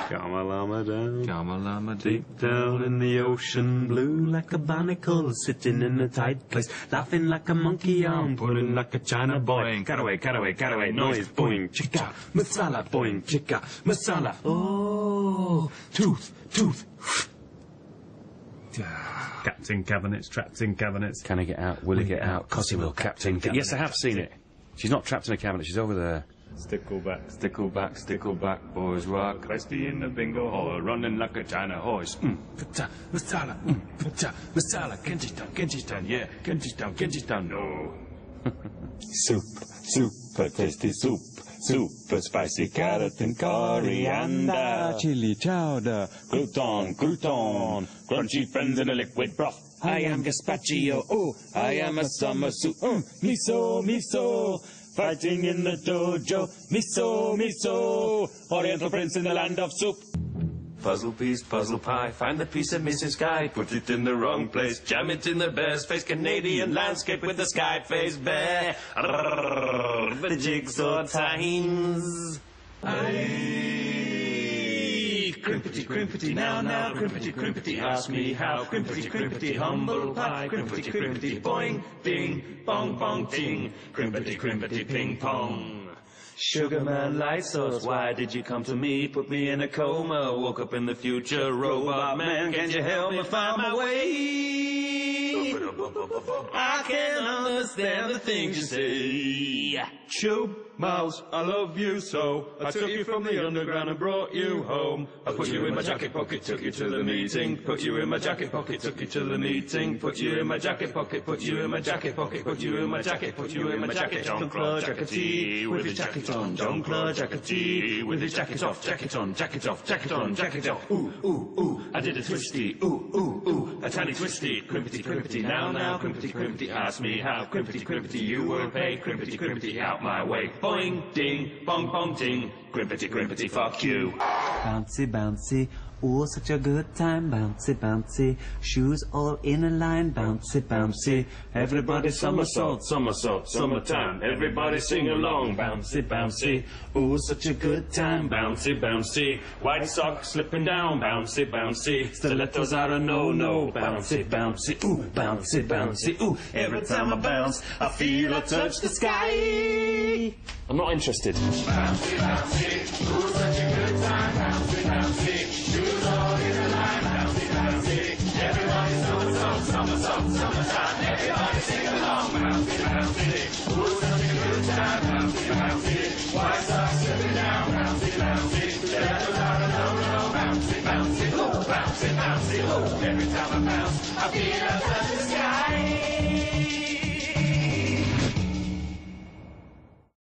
Got my llama down. Got my llama Deep down in the ocean blue, like a barnacle, sitting in a tight place, laughing like a monkey, I'm pulling like a China boy. Cutaway, noise, boing, chicka, masala, boing, chicka, masala. Oh, tooth. Captain Cabinets, trapped in cabinets. Can he get out? Will he get out? Cos he will, Captain. Yes, I have seen it. She's not trapped in a cabinet, she's over there. Stickleback, boys rock. Bestie in the bingo hall, running like a China horse. Masala, Kentistown, yeah, Kentistown, no. Super tasty soup. Super spicy carrot and coriander. Chili chowder. Crouton. Crunchy friends in a liquid broth. I am gazpacho. Oh, I am a summer soup. Miso. Fighting in the dojo. Miso. Oriental prince in the land of soup. Puzzle piece, puzzle pie, find the piece of missing sky, put it in the wrong place, jam it in the bear's face, Canadian landscape with the sky face bear. The jigsaw times. Aye. Crimpity, now, crimpity, ask me how, crimpity, humble pie, crimpity, boing, ding, bong, ting, crimpity, ping pong. Sugar man, light source, why did you come to me? Put me in a coma, woke up in the future. Robot man, can you help me find my way? I can't understand the things you say. Chew, mouse, I love you so. I took you from the underground and brought you home. I put you in my jacket pocket, took you to the meeting. Put you in my jacket pocket, took you to the meeting. Put you in my jacket pocket, put you in my jacket pocket, put you in my jacket, put you in my jacket. Jean-Claude Jackety with his jacket on. Jean-Claude Jackety with his jacket off, jacket on, jacket off, jacket on, jacket off. Ooh, I did a twisty. Ooh, a tiny twisty. Crimpity, now, crimpity, ask me how. Crimpity, you will pay. Crimpity, out my way. Boing, ding, bong, ting. Crimpity, fuck you. Bouncy, oh, such a good time. Bouncy, shoes all in a line. Bouncy, Everybody somersault, summertime. Everybody sing along. Bouncy, oh, such a good time. Bouncy, white socks slipping down. Bouncy, stilettos are a no. Bouncy, ooh. Every time I bounce, I feel I touch the sky. I'm not interested. Bouncy, ooh, such a good time. Bouncy, shoes all in a line. Bouncy, everybody somersault, summertime. Everybody sing along. Bouncy, ooh, such a good time. Bouncy, white socks slipping down. Bouncy, stilettos are a no. Bouncy, ooh. Every time I bounce, I feel I touch